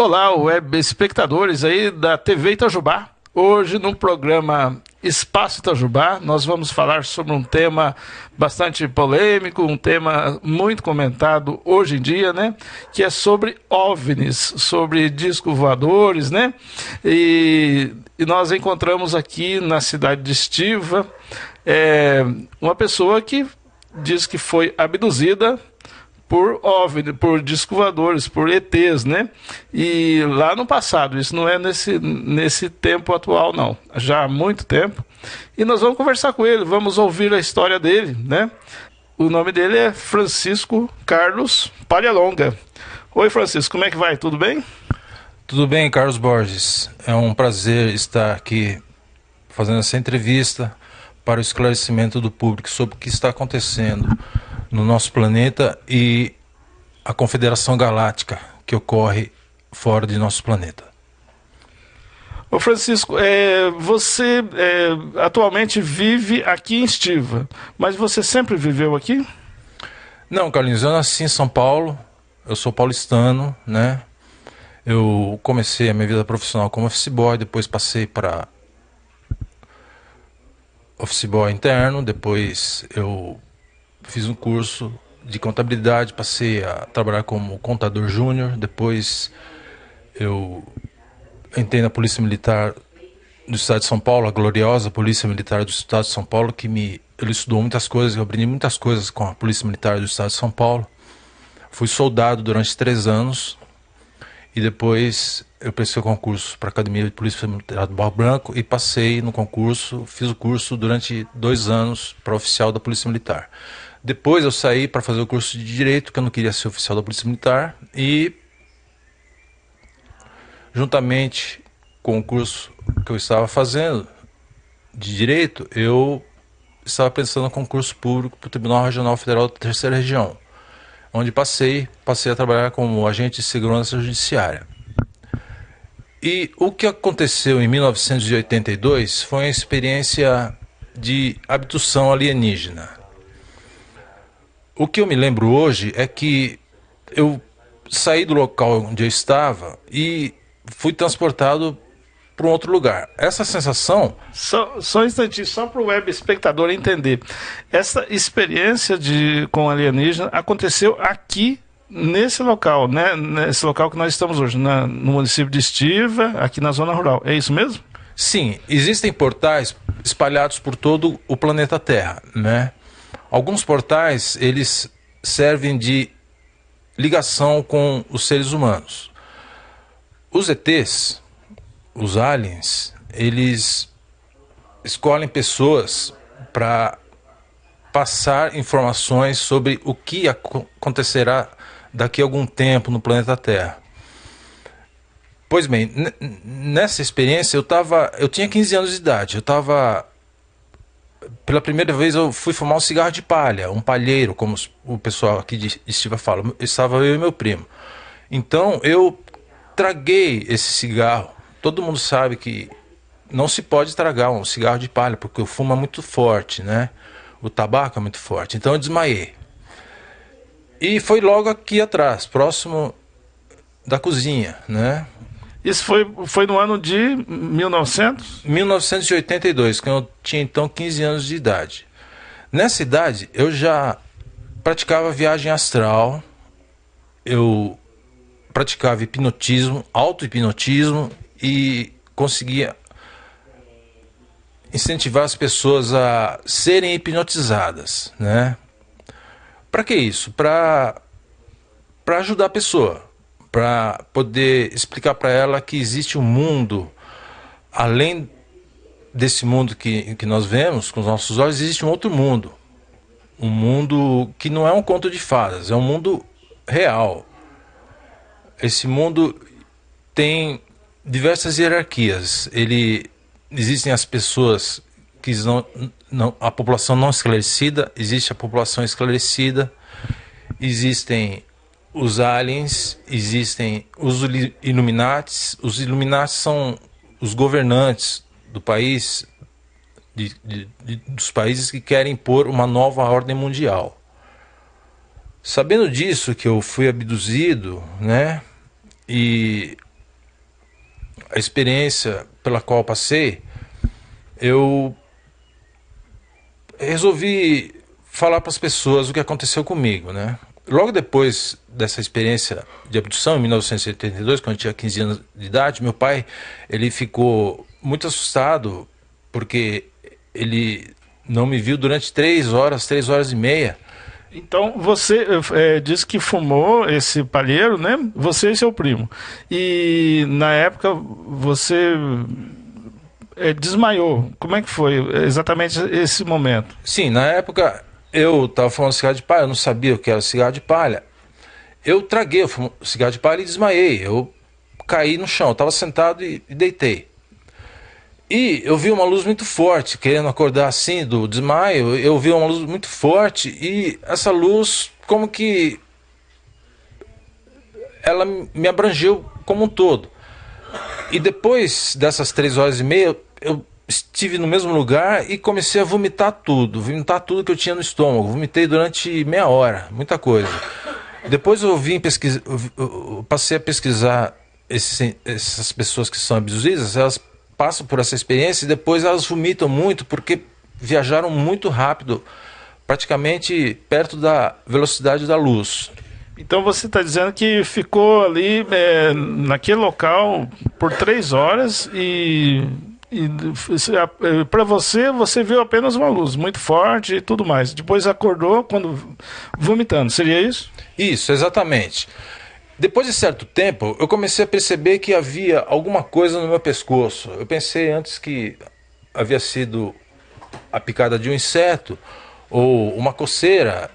Olá, web espectadores aí da TV Itajubá. Hoje no programa Espaço Itajubá nós vamos falar sobre um tema bastante polêmico, um tema muito comentado hoje em dia, né? Que é sobre OVNIs, sobre discos voadores, né? E nós encontramos aqui na cidade de Estiva uma pessoa que diz que foi abduzida por OVNI, por discos voadores, por ETs, né? E lá no passado, isso não é nesse tempo atual, não. Já há muito tempo. E nós vamos conversar com ele, vamos ouvir a história dele, né? O nome dele é Francisco Carlos Palhalonga. Oi, Francisco, como é que vai? Tudo bem? Tudo bem, Carlos Borges. É um prazer estar aqui fazendo essa entrevista para o esclarecimento do público sobre o que está acontecendo no nosso planeta e a Confederação Galáctica que ocorre fora de nosso planeta. Ô Francisco, você atualmente vive aqui em Estiva, mas você sempre viveu aqui? Não, Carlinhos, eu nasci em São Paulo, eu sou paulistano, né? Eu comecei a minha vida profissional como office boy, depois passei para office boy interno, depois eu fiz um curso de contabilidade, passei a trabalhar como contador júnior, depois eu entrei na Polícia Militar do Estado de São Paulo, a gloriosa Polícia Militar do Estado de São Paulo, que me elucidou muitas coisas, eu aprendi muitas coisas com a Polícia Militar do Estado de São Paulo. Fui soldado durante 3 anos e depois eu prestei o concurso para a Academia de Polícia Militar do Barro Branco e passei no concurso, fiz o curso durante 2 anos para oficial da Polícia Militar. Depois eu saí para fazer o curso de Direito, que eu não queria ser oficial da Polícia Militar, e juntamente com o curso que eu estava fazendo de Direito, eu estava pensando no concurso público para o Tribunal Regional Federal da Terceira Região, onde passei a trabalhar como agente de segurança judiciária. E o que aconteceu em 1982 foi uma experiência de abdução alienígena. O que eu me lembro hoje é que eu saí do local onde eu estava e fui transportado para um outro lugar. Essa sensação... Só um instantinho, só para o web espectador entender. Essa experiência com alienígena aconteceu aqui nesse local, né? Nesse local que nós estamos hoje, no município de Estiva, aqui na zona rural. É isso mesmo? Sim, existem portais espalhados por todo o planeta Terra, né? Alguns portais, eles servem de ligação com os seres humanos. Os ETs, os aliens, eles escolhem pessoas para passar informações sobre o que acontecerá daqui a algum tempo no planeta Terra. Pois bem, nessa experiência eu tinha 15 anos de idade, pela primeira vez eu fui fumar um cigarro de palha, um palheiro, como o pessoal aqui de Estiva fala. Estava eu e meu primo. Então eu traguei esse cigarro. Todo mundo sabe que não se pode tragar um cigarro de palha, porque o fumo é muito forte, né? O tabaco é muito forte. Então eu desmaiei. E foi logo aqui atrás, próximo da cozinha, né? Isso foi no ano de 1900? 1982, que eu tinha então 15 anos de idade. Nessa idade eu já praticava viagem astral, eu praticava hipnotismo, auto-hipnotismo e conseguia incentivar as pessoas a serem hipnotizadas, né? Para que isso? Para ajudar a pessoa, para poder explicar para ela que existe um mundo além desse mundo que nós vemos com os nossos olhos. Existe um outro mundo, um mundo que não é um conto de fadas, é um mundo real. Esse mundo tem diversas hierarquias. Existem as pessoas que a população não esclarecida, existe a população esclarecida, existem os aliens, existem os Illuminatis. Os Illuminatis são os governantes do país, dos países que querem impor uma nova ordem mundial. Sabendo disso, que eu fui abduzido, né? E a experiência pela qual passei, eu resolvi falar para as pessoas o que aconteceu comigo, né? Logo depois dessa experiência de abdução, em 1982, quando eu tinha 15 anos de idade, meu pai, ele ficou muito assustado porque ele não me viu durante 3 horas e meia. Então você disse que fumou esse palheiro, né? Você e seu primo. E na época você desmaiou. Como é que foi exatamente esse momento? Sim, na época eu estava fumando cigarro de palha, eu não sabia o que era cigarro de palha. Eu traguei o cigarro de palha e desmaiei. Eu caí no chão, eu estava sentado e deitei. E eu vi uma luz muito forte, querendo acordar assim do desmaio, eu vi uma luz muito forte e essa luz como que ela me abrangeu como um todo. E depois dessas 3 horas e meia, eu estive no mesmo lugar e comecei a vomitar tudo que eu tinha no estômago. Vomitei durante meia hora, muita coisa. Depois eu passei a pesquisar essas pessoas que são abduzidas, elas passam por essa experiência e depois elas vomitam muito porque viajaram muito rápido, praticamente perto da velocidade da luz. Então você está dizendo que ficou ali naquele local por 3 horas e para você viu apenas uma luz muito forte e tudo mais. Depois acordou quando vomitando. Seria isso? Isso, exatamente. Depois de certo tempo, eu comecei a perceber que havia alguma coisa no meu pescoço. Eu pensei antes que havia sido a picada de um inseto ou uma coceira.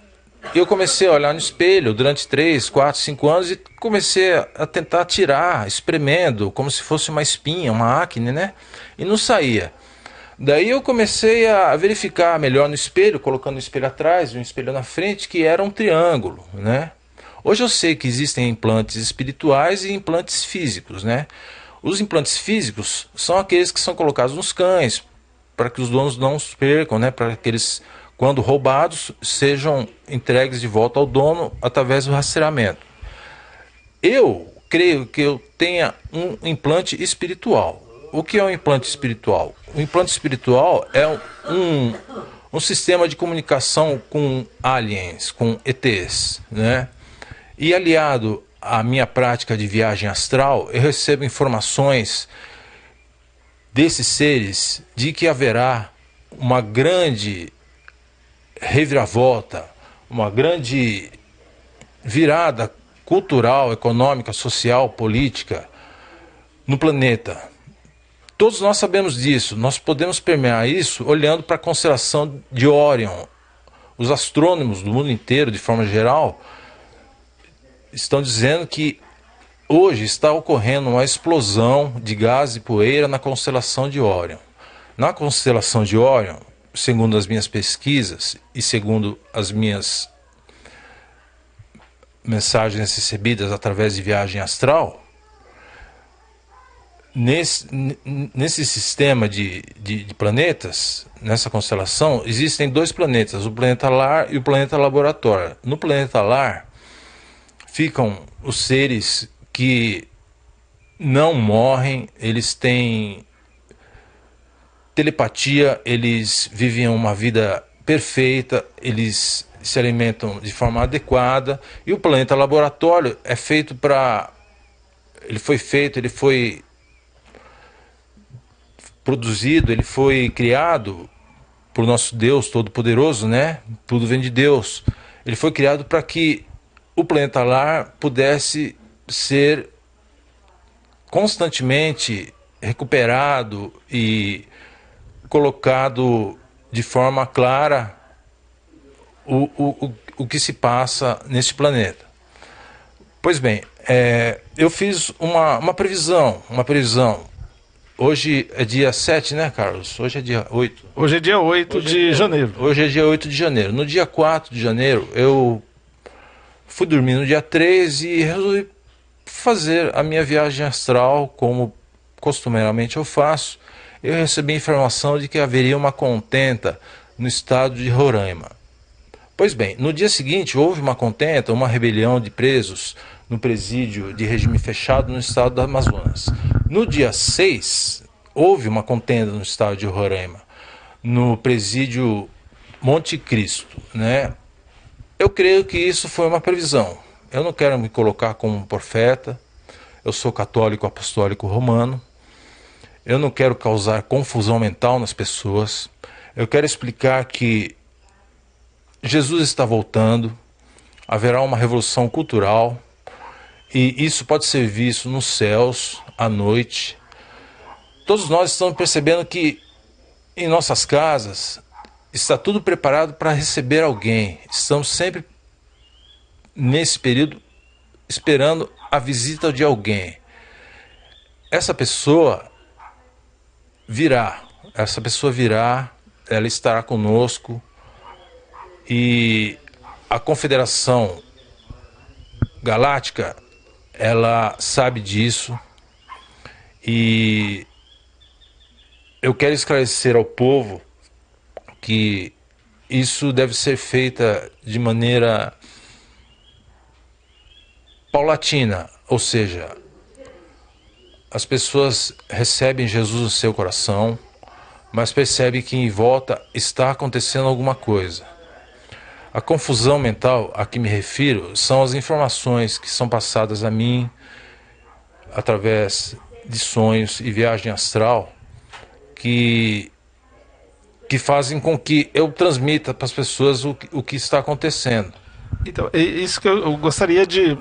E eu comecei a olhar no espelho durante 3, 4, 5 anos e comecei a tentar tirar, espremendo, como se fosse uma espinha, uma acne, né? E não saía. Daí eu comecei a verificar melhor no espelho, colocando o espelho atrás e um espelho na frente, que era um triângulo, né? Hoje eu sei que existem implantes espirituais e implantes físicos, né? Os implantes físicos são aqueles que são colocados nos cães, para que os donos não os percam, né? Para que eles, quando roubados, sejam entregues de volta ao dono através do rastreamento. Eu creio que eu tenha um implante espiritual. O que é um implante espiritual? O implante espiritual é um sistema de comunicação com aliens, com ETs, né? E aliado à minha prática de viagem astral, eu recebo informações desses seres de que haverá uma grande reviravolta, uma grande virada cultural, econômica, social, política no planeta. Todos nós sabemos disso, nós podemos permear isso olhando para a constelação de Órion. Os astrônomos do mundo inteiro, de forma geral, estão dizendo que hoje está ocorrendo uma explosão de gás e poeira na constelação de Órion. Na constelação de Órion, segundo as minhas pesquisas e segundo as minhas mensagens recebidas através de viagem astral, nesse sistema de planetas, nessa constelação, existem 2 planetas, o planeta Lar e o planeta Laboratório. No planeta Lar ficam os seres que não morrem, eles têm telepatia, eles vivem uma vida perfeita, eles se alimentam de forma adequada. E o planeta Laboratório é feito para... ele foi produzido, ele foi criado por nosso Deus Todo-Poderoso, né? Tudo vem de Deus. Ele foi criado para que o planeta Lar pudesse ser constantemente recuperado e colocado de forma clara o que se passa neste planeta. Pois bem, eu fiz uma previsão. Hoje é dia 7, né, Carlos? Hoje é dia 8. Hoje é dia 8 de janeiro. Hoje é dia 8 de janeiro. No dia 4 de janeiro, eu fui dormir no dia 3 e resolvi fazer a minha viagem astral, como costumeiramente eu faço. Eu recebi informação de que haveria uma contenta no estado de Roraima. Pois bem, no dia seguinte houve uma contenta, uma rebelião de presos no presídio de regime fechado no estado do Amazonas. No dia 6, houve uma contenda no estado de Roraima, no presídio Monte Cristo, né? Eu creio que isso foi uma previsão. Eu não quero me colocar como um profeta, eu sou católico apostólico romano, eu não quero causar confusão mental nas pessoas, eu quero explicar que Jesus está voltando, haverá uma revolução cultural, e isso pode ser visto nos céus, à noite. Todos nós estamos percebendo que em nossas casas está tudo preparado para receber alguém. Estamos sempre, nesse período, esperando a visita de alguém. Essa pessoa virá, ela estará conosco, e a Confederação Galáctica, ela sabe disso, e eu quero esclarecer ao povo que isso deve ser feita de maneira paulatina, ou seja, as pessoas recebem Jesus no seu coração, mas percebem que em volta está acontecendo alguma coisa. A confusão mental a que me refiro são as informações que são passadas a mim através de sonhos e viagem astral que fazem com que eu transmita para as pessoas o que está acontecendo. Então, é isso que eu gostaria de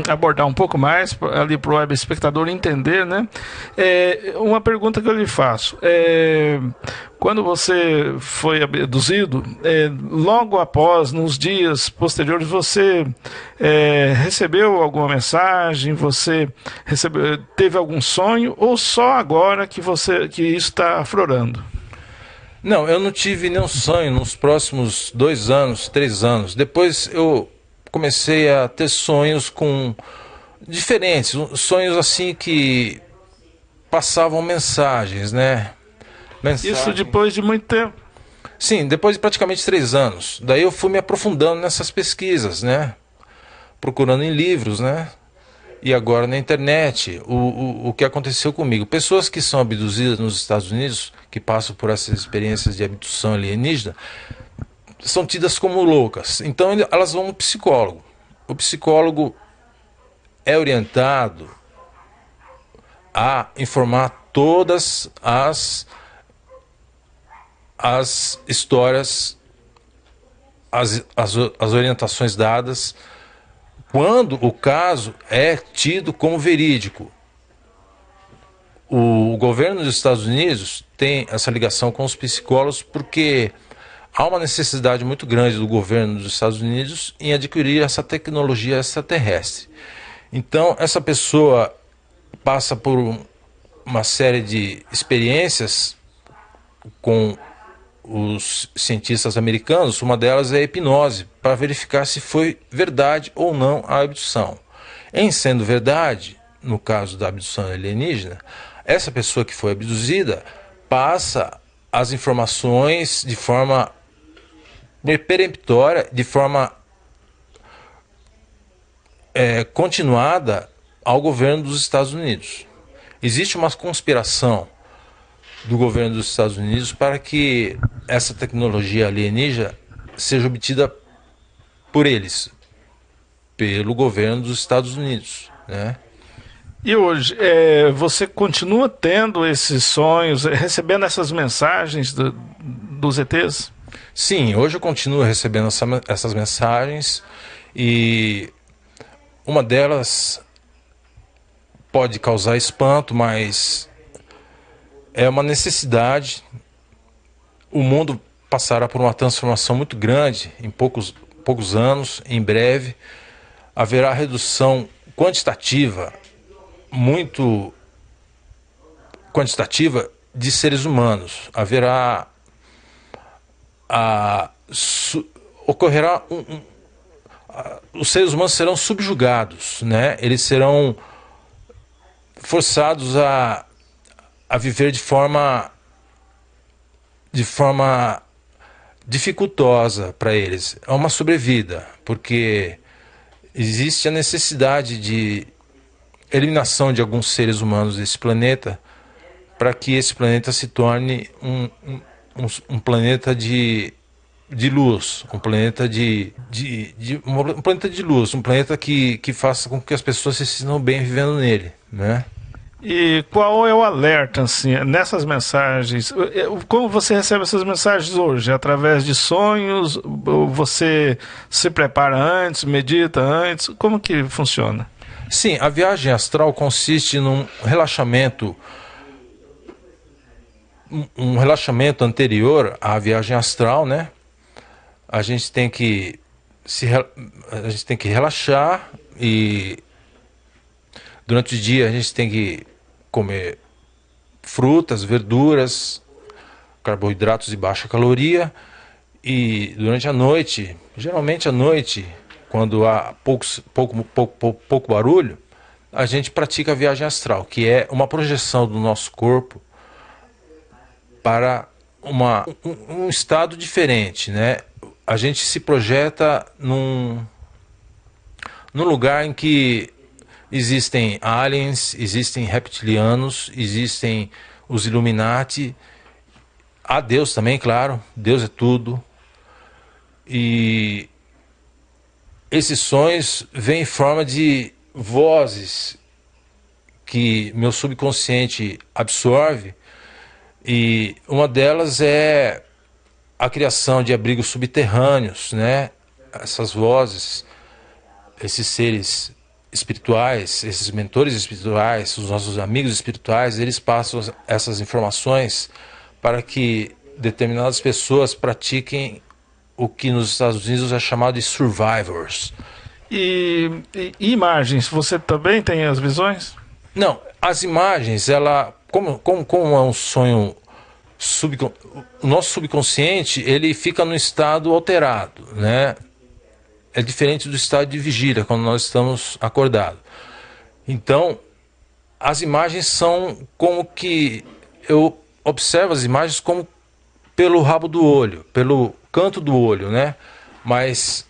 abordar um pouco mais ali para o web espectador entender, né? Uma pergunta que eu lhe faço. Quando você foi abduzido, logo após, nos dias posteriores, você recebeu alguma mensagem? Você teve algum sonho? Ou só agora que isso está aflorando? Não, eu não tive nenhum sonho nos próximos 2 anos, 3 anos. Depois eu comecei a ter sonhos diferentes, sonhos assim que passavam mensagens, né? Isso depois de muito tempo? Sim, depois de praticamente 3 anos. Daí eu fui me aprofundando nessas pesquisas, né? Procurando em livros, né? E agora na internet, o que aconteceu comigo. Pessoas que são abduzidas nos Estados Unidos, que passam por essas experiências de abdução alienígena, são tidas como loucas. Então elas vão no psicólogo. O psicólogo é orientado a informar todas as histórias, as orientações dadas, quando o caso é tido como verídico. O governo dos Estados Unidos tem essa ligação com os psicólogos porque há uma necessidade muito grande do governo dos Estados Unidos em adquirir essa tecnologia extraterrestre. Então, essa pessoa passa por uma série de experiências com os cientistas americanos. Uma delas é a hipnose, para verificar se foi verdade ou não a abdução. Em sendo verdade, no caso da abdução alienígena, essa pessoa que foi abduzida passa as informações de forma peremptória, de forma continuada ao governo dos Estados Unidos. Existe uma conspiração do governo dos Estados Unidos para que essa tecnologia alienígena seja obtida por eles, pelo governo dos Estados Unidos, né? E hoje, você continua tendo esses sonhos, recebendo essas mensagens dos ETs? Sim, hoje eu continuo recebendo essas mensagens, e uma delas pode causar espanto, mas é uma necessidade. O mundo passará por uma transformação muito grande em poucos anos. Em breve haverá redução quantitativa, muito quantitativa, de seres humanos. Haverá ocorrerá os seres humanos serão subjugados, né? Eles serão forçados a viver de forma dificultosa para eles. É uma sobrevida, porque existe a necessidade de eliminação de alguns seres humanos desse planeta para que esse planeta se torne um planeta de luz, um planeta um planeta de luz, um planeta que faça com que as pessoas se sintam bem vivendo nele, né? E qual é o alerta, assim, nessas mensagens? Como você recebe essas mensagens hoje? Através de sonhos? Ou você se prepara antes, medita antes? Como que funciona? Sim, a viagem astral consiste num relaxamento, um relaxamento anterior à viagem astral, né? A gente tem que relaxar e durante o dia a gente tem que comer frutas, verduras, carboidratos de baixa caloria, e durante a noite, geralmente à noite, quando há pouco barulho, a gente pratica a viagem astral, que é uma projeção do nosso corpo para um estado diferente, né? A gente se projeta num lugar em que existem aliens, existem reptilianos, existem os Illuminati, há Deus também, claro, Deus é tudo. E esses sonhos vêm em forma de vozes que meu subconsciente absorve, e uma delas é a criação de abrigos subterrâneos, né? Essas vozes, esses seres espirituais, esses mentores espirituais, os nossos amigos espirituais, eles passam essas informações para que determinadas pessoas pratiquem o que nos Estados Unidos é chamado de survivors. E imagens, você também tem as visões? Não, as imagens, como é um sonho, o nosso subconsciente, ele fica no estado alterado, né? É diferente do estado de vigília, quando nós estamos acordados. Então, as imagens são como que eu observo as imagens como pelo rabo do olho, pelo canto do olho, né? Mas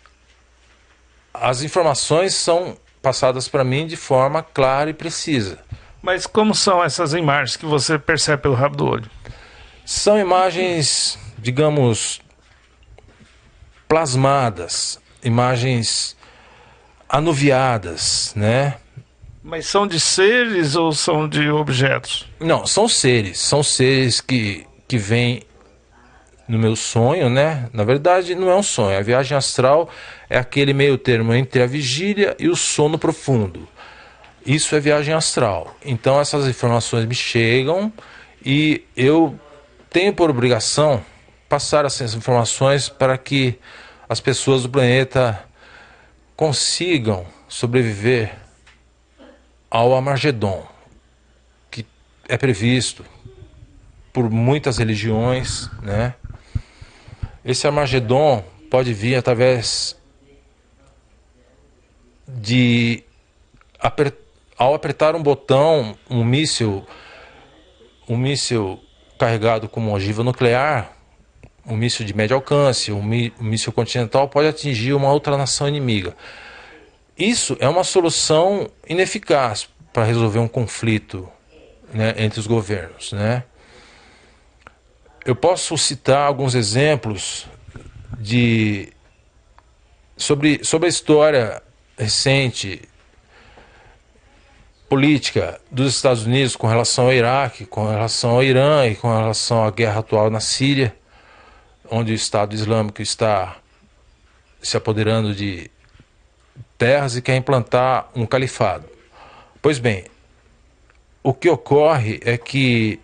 as informações são passadas para mim de forma clara e precisa. Mas como são essas imagens que você percebe pelo rabo do olho? São imagens, digamos, plasmadas, imagens anuviadas, né? Mas são de seres ou são de objetos? Não, são seres que vêm no meu sonho, né? Na verdade, não é um sonho. A viagem astral é aquele meio termo entre a vigília e o sono profundo. Isso é viagem astral. Então essas informações me chegam e eu tenho por obrigação passar essas informações para que as pessoas do planeta consigam sobreviver ao Armagedon, que é previsto por muitas religiões, né? Esse Armagedon pode vir através de ao apertar um botão, um míssil carregado com uma ogiva nuclear, um míssil de médio alcance, um míssil continental pode atingir uma outra nação inimiga. Isso é uma solução ineficaz para resolver um conflito, né, entre os governos, né? Eu posso citar alguns exemplos sobre a história recente política dos Estados Unidos com relação ao Iraque, com relação ao Irã e com relação à guerra atual na Síria, onde o Estado Islâmico está se apoderando de terras e quer implantar um califado. Pois bem, o que ocorre é que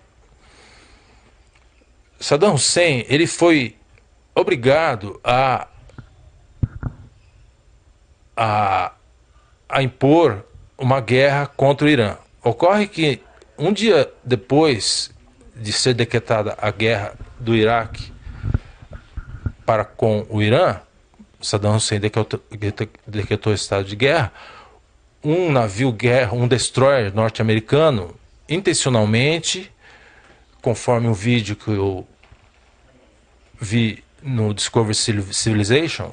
Saddam Hussein ele foi obrigado a impor uma guerra contra o Irã. Ocorre que um dia depois de ser decretada a guerra do Iraque para com o Irã, Saddam Hussein decretou estado de guerra. Um navio guerra, um destroyer norte-americano, intencionalmente, conforme um vídeo que eu vi no Discovery Civilization,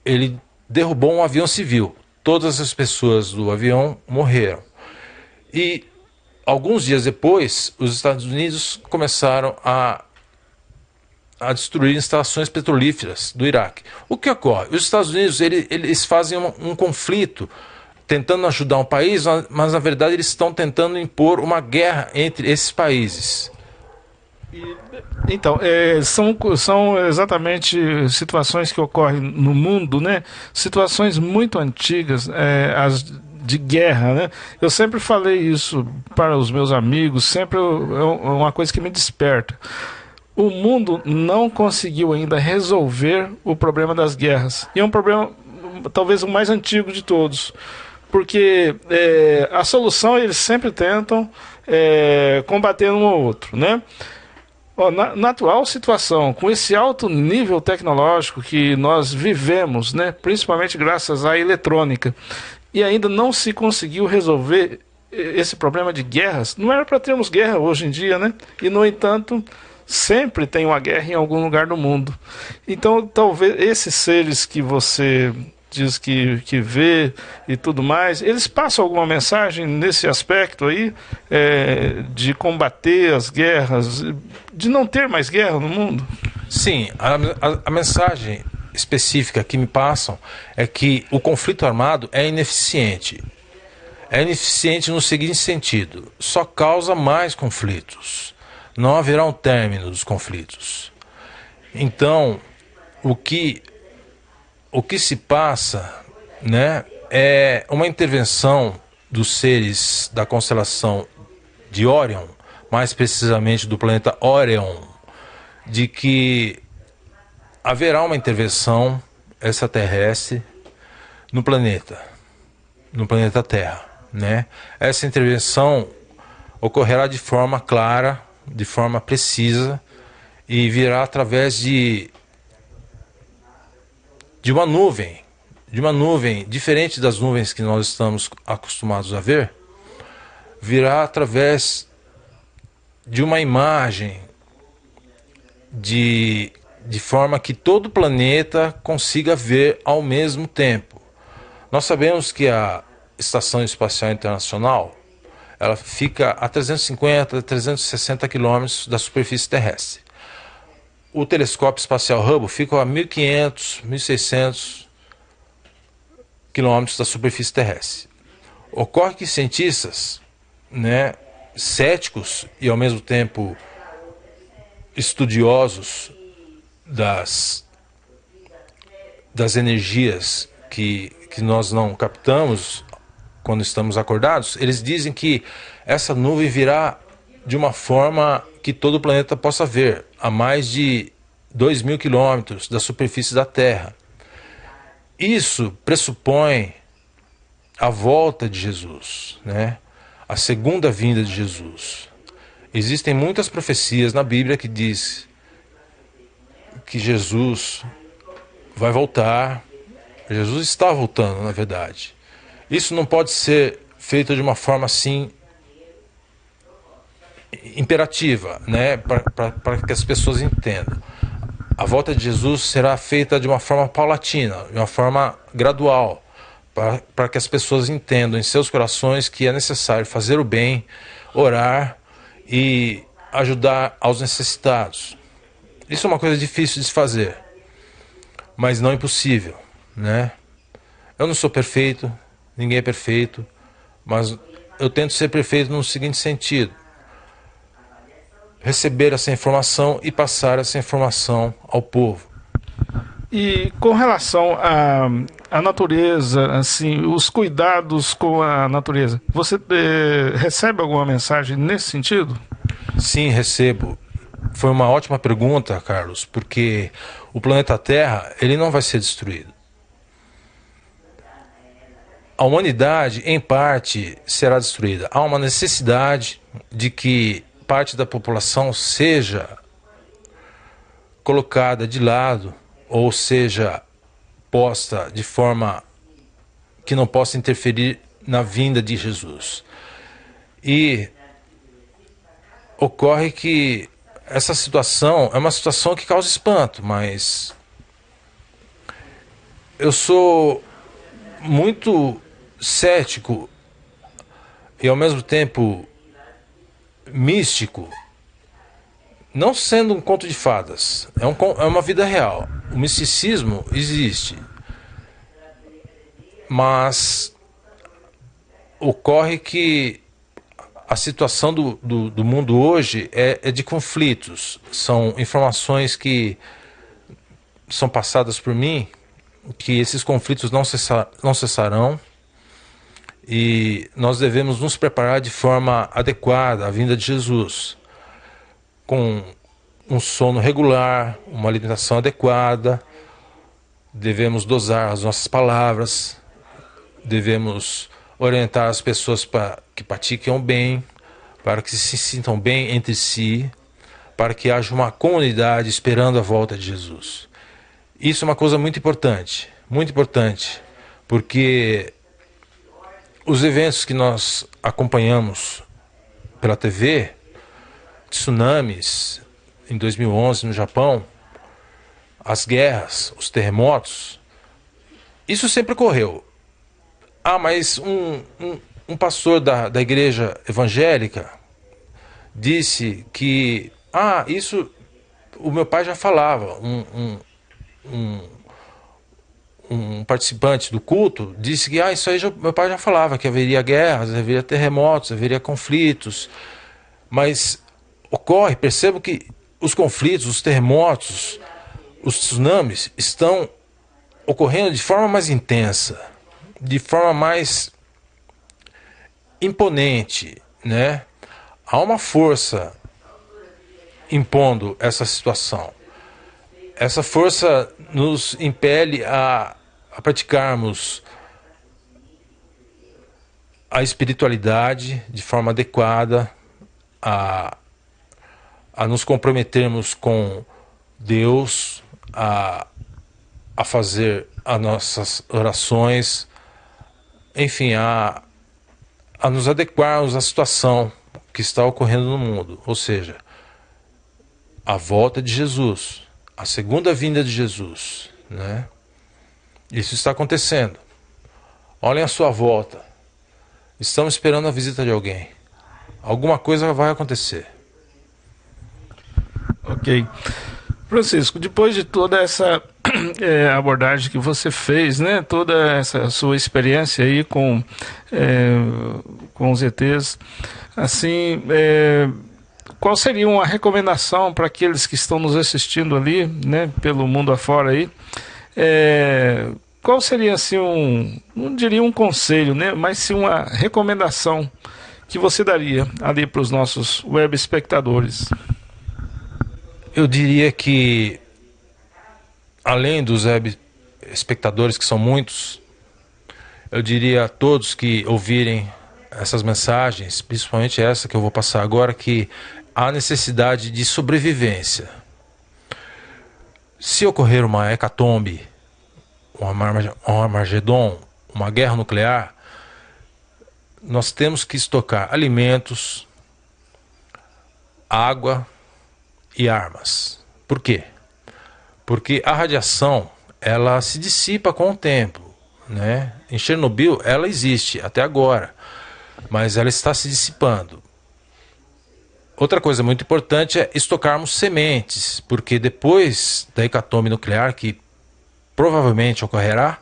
ele derrubou um avião civil. todas as pessoas do avião morreram. E alguns dias depois, os Estados Unidos começaram a destruir instalações petrolíferas do Iraque. O que ocorre? Os Estados Unidos eles fazem um conflito tentando ajudar um país, mas na verdade eles estão tentando impor uma guerra entre esses países. Então, são exatamente situações que ocorrem no mundo, né? Situações muito antigas, as de guerra, né? Eu sempre falei isso para os meus amigos, sempre é uma coisa que me desperta. O mundo não conseguiu ainda resolver o problema das guerras. E é um problema, talvez, o mais antigo de todos. Porque a solução eles sempre tentam combater um ao outro, né? Na atual situação, com esse alto nível tecnológico que nós vivemos, né, principalmente graças à eletrônica, e ainda não se conseguiu resolver esse problema de guerras, não era para termos guerra hoje em dia, né? E, no entanto, sempre tem uma guerra em algum lugar do mundo. Então, talvez esses seres que você diz que vê e tudo mais, eles passam alguma mensagem nesse aspecto aí, de combater as guerras, de não ter mais guerra no mundo? Sim, a mensagem específica que me passam é que o conflito armado é ineficiente. É ineficiente no seguinte sentido: só causa mais conflitos. Não haverá um término dos conflitos. Então, o que se passa, né, é uma intervenção dos seres da constelação de Órion, mais precisamente do planeta Órion, de que haverá uma intervenção extraterrestre no planeta Terra, né? Essa intervenção ocorrerá de forma clara, de forma precisa, e virá através de uma nuvem diferente das nuvens que nós estamos acostumados a ver. Virá através de uma imagem de forma que todo o planeta consiga ver ao mesmo tempo. Nós sabemos que a Estação Espacial Internacional ela fica a 350, 360 quilômetros da superfície terrestre. O telescópio espacial Hubble fica a 1.500, 1.600 quilômetros da superfície terrestre. Ocorre que cientistas, né, céticos e ao mesmo tempo estudiosos das energias que nós não captamos quando estamos acordados, eles dizem que essa nuvem virá de uma forma que todo o planeta possa ver, a mais de 2.000 quilômetros da superfície da Terra. Isso pressupõe a volta de Jesus, né? A segunda vinda de Jesus. Existem muitas profecias na Bíblia que diz que Jesus vai voltar. Jesus está voltando, na verdade. Isso não pode ser feito de uma forma assim imperativa, né? Para que as pessoas entendam. A volta de Jesus será feita de uma forma paulatina, de uma forma gradual, para que as pessoas entendam em seus corações que é necessário fazer o bem, orar e ajudar aos necessitados. Isso é uma coisa difícil de se fazer, mas não impossível, né? Eu não sou perfeito, ninguém é perfeito, mas eu tento ser perfeito no seguinte sentido: receber essa informação e passar essa informação ao povo. E com relação à natureza, assim, os cuidados com a natureza, você recebe alguma mensagem nesse sentido? Sim, recebo. Foi uma ótima pergunta, Carlos, porque o planeta Terra ele não vai ser destruído. A humanidade, em parte, será destruída. Há uma necessidade de que parte da população seja colocada de lado, ou seja, posta de forma que não possa interferir na vinda de Jesus. E ocorre que essa situação é uma situação que causa espanto, mas eu sou muito cético e ao mesmo tempo místico, não sendo um conto de fadas, é uma vida real. O misticismo existe, mas ocorre que a situação do mundo hoje é de conflitos. São informações que são passadas por mim, que esses conflitos não cessarão, e nós devemos nos preparar de forma adequada à vinda de Jesus, com um sono regular, uma alimentação adequada. Devemos dosar as nossas palavras, devemos orientar as pessoas para que pratiquem o bem, para que se sintam bem entre si, para que haja uma comunidade esperando a volta de Jesus. Isso é uma coisa muito importante, porque os eventos que nós acompanhamos pela TV, tsunamis em 2011 no Japão, as guerras, os terremotos, isso sempre ocorreu. Mas um pastor da igreja evangélica disse que isso o meu pai já falava. Um participante do culto disse que isso aí meu pai já falava, que haveria guerras, haveria terremotos, haveria conflitos. Mas percebo que os conflitos, os terremotos, os tsunamis estão ocorrendo de forma mais intensa, de forma mais imponente, né? Há uma força impondo essa situação. Essa força nos impele a praticarmos a espiritualidade de forma adequada, a nos comprometermos com Deus, a fazer as nossas orações, enfim, a nos adequarmos à situação que está ocorrendo no mundo, ou seja, a volta de Jesus, a segunda vinda de Jesus, né? Isso está acontecendo. Olhem à sua volta. Estamos esperando a visita de alguém. Alguma coisa vai acontecer. Ok. Francisco, depois de toda essa abordagem que você fez, né, toda essa sua experiência aí com os ETs, assim, qual seria uma recomendação para aqueles que estão nos assistindo ali, né, pelo mundo afora aí? Qual seria assim não diria um conselho, né, mas sim uma recomendação que você daria ali para os nossos web espectadores? Eu diria que, além dos web espectadores, que são muitos, eu diria a todos que ouvirem essas mensagens, principalmente essa que eu vou passar agora, que há necessidade de sobrevivência. Se ocorrer uma hecatombe, um Armagedon, uma guerra nuclear, nós temos que estocar alimentos, água e armas. Por quê? Porque a radiação, ela se dissipa com o tempo, né? Em Chernobyl ela existe até agora, mas ela está se dissipando. Outra coisa muito importante é estocarmos sementes, porque depois da hecatombe nuclear, que provavelmente ocorrerá,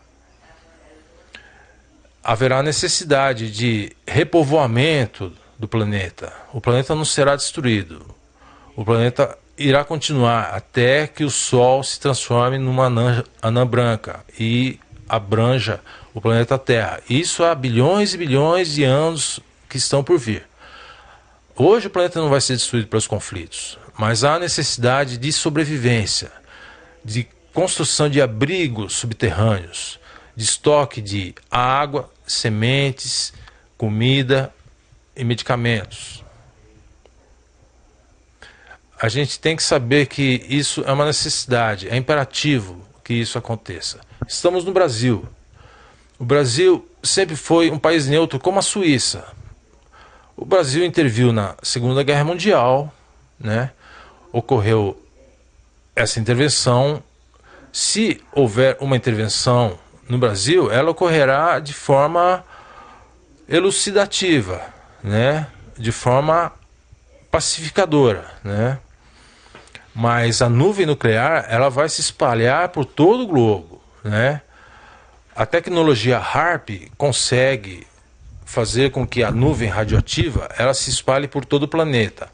haverá necessidade de repovoamento do planeta. O planeta não será destruído. O planeta irá continuar até que o Sol se transforme numa anã branca e abranja o planeta Terra. Isso há bilhões e bilhões de anos que estão por vir. Hoje o planeta não vai ser destruído pelos conflitos, mas há necessidade de sobrevivência, de construção de abrigos subterrâneos, de estoque de água, sementes, comida e medicamentos. A gente tem que saber que isso é uma necessidade, é imperativo que isso aconteça. Estamos no Brasil. O Brasil sempre foi um país neutro, como a Suíça. O Brasil interviu na Segunda Guerra Mundial, né? Ocorreu essa intervenção. Se houver uma intervenção no Brasil, ela ocorrerá de forma elucidativa, né? De forma pacificadora, né? Mas a nuvem nuclear, ela vai se espalhar por todo o globo, né? A tecnologia HAARP consegue fazer com que a nuvem radioativa ela se espalhe por todo o planeta.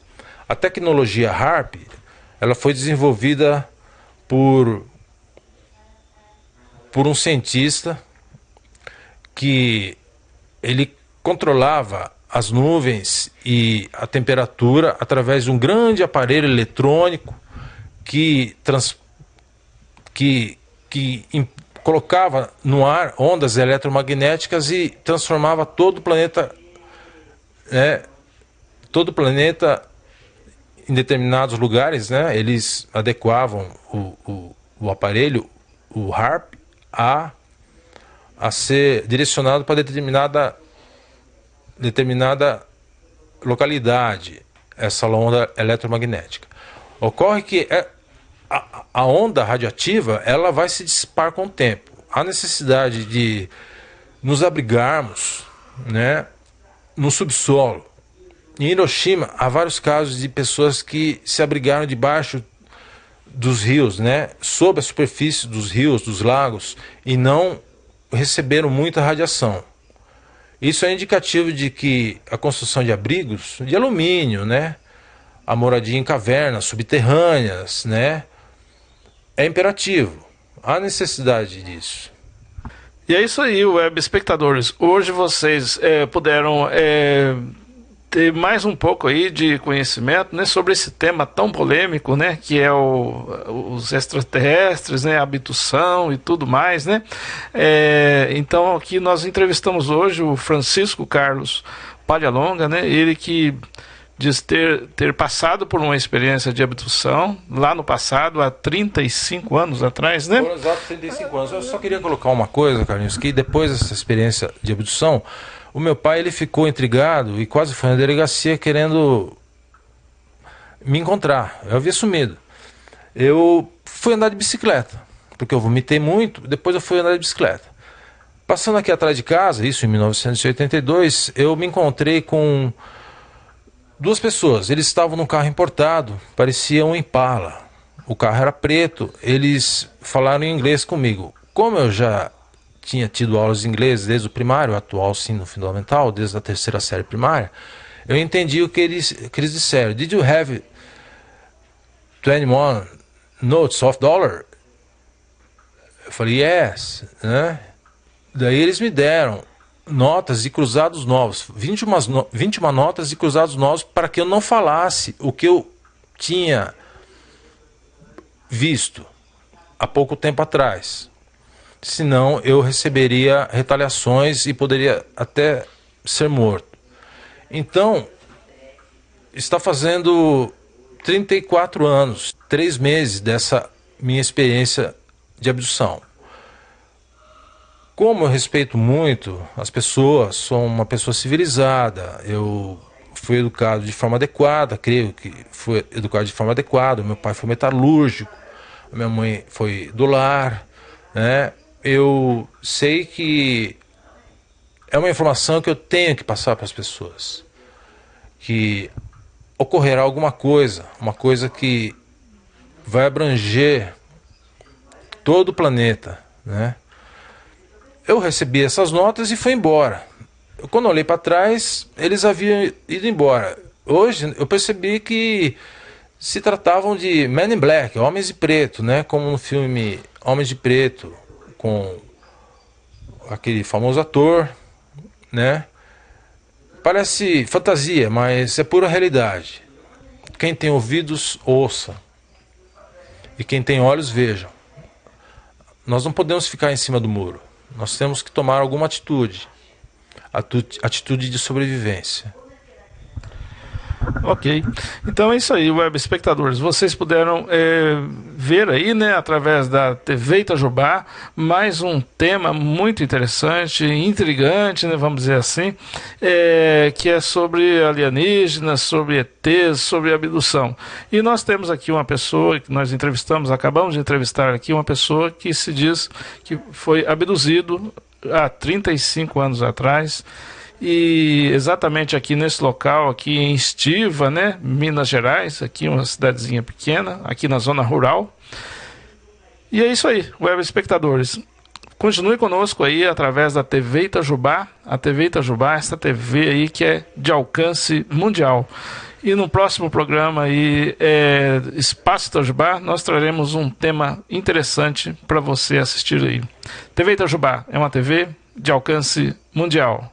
A tecnologia HAARP ela foi desenvolvida por um cientista que ele controlava as nuvens e a temperatura através de um grande aparelho eletrônico que colocava no ar ondas eletromagnéticas e transformava todo o planeta, em determinados lugares, né? Eles adequavam o aparelho, o HAARP, a ser direcionado para determinada localidade, essa onda eletromagnética. Ocorre que a onda radioativa ela vai se dissipar com o tempo. Há necessidade de nos abrigarmos, né, no subsolo. Em Hiroshima, há vários casos de pessoas que se abrigaram debaixo dos rios, né, sob a superfície dos rios, dos lagos, e não receberam muita radiação. Isso é indicativo de que a construção de abrigos de alumínio, né, a moradia em cavernas subterrâneas, né, é imperativo. Há necessidade disso. E é isso aí, web espectadores. Hoje vocês puderam ter mais um pouco aí de conhecimento, né, sobre esse tema tão polêmico, né, que é os extraterrestres, né, a abdução e tudo mais, né. Então aqui nós entrevistamos hoje o Francisco Carlos Palhalonga, né, ele que diz ter passado por uma experiência de abdução lá no passado, há 35 anos atrás, né? Foram exatos 35 anos. Eu só queria colocar uma coisa, Carlinhos, que depois dessa experiência de abdução, o meu pai ele ficou intrigado e quase foi na delegacia querendo me encontrar. Eu havia sumido. Eu fui andar de bicicleta, porque eu vomitei muito, depois eu fui andar de bicicleta. Passando aqui atrás de casa, isso em 1982, eu me encontrei com duas pessoas. Eles estavam num carro importado, parecia um Impala. O carro era preto, eles falaram em inglês comigo. Como eu já tinha tido aulas de inglês desde o primário, atual ensino fundamental, desde a terceira série primária, eu entendi o que eles disseram. Did you have 21 notes of dollar? Eu falei, yes, né? Daí eles me deram notas de cruzados novos, 21 notas de cruzados novos, para que eu não falasse o que eu tinha visto há pouco tempo atrás. Senão eu receberia retaliações e poderia até ser morto. Então, está fazendo 34 anos, 3 meses dessa minha experiência de abdução. Como eu respeito muito as pessoas, sou uma pessoa civilizada, eu fui educado de forma adequada, creio que fui educado de forma adequada, meu pai foi metalúrgico, minha mãe foi do lar, né? Eu sei que é uma informação que eu tenho que passar para as pessoas, que ocorrerá alguma coisa, uma coisa que vai abranger todo o planeta, né? Eu recebi essas notas e fui embora. Quando eu olhei para trás, eles haviam ido embora. Hoje eu percebi que se tratavam de Men in Black, Homens de Preto, né? Como no filme Homens de Preto, com aquele famoso ator, né? Parece fantasia, mas é pura realidade. Quem tem ouvidos, ouça. E quem tem olhos, veja. Nós não podemos ficar em cima do muro. Nós temos que tomar alguma atitude. Atitude de sobrevivência. Ok, então é isso aí, web espectadores. Vocês puderam ver aí, né, através da TV Itajubá, mais um tema muito interessante, intrigante, né, vamos dizer assim, que é sobre alienígenas, sobre ETs, sobre abdução. E nós temos aqui uma pessoa que nós entrevistamos, acabamos de entrevistar aqui uma pessoa que se diz que foi abduzido há 35 anos atrás. E exatamente aqui nesse local, aqui em Estiva, né, Minas Gerais, aqui uma cidadezinha pequena, aqui na zona rural. E é isso aí, web espectadores. Continue conosco aí através da TV Itajubá, a TV Itajubá, essa TV aí que é de alcance mundial. E no próximo programa aí, Espaço Itajubá, nós traremos um tema interessante para você assistir aí. TV Itajubá é uma TV de alcance mundial.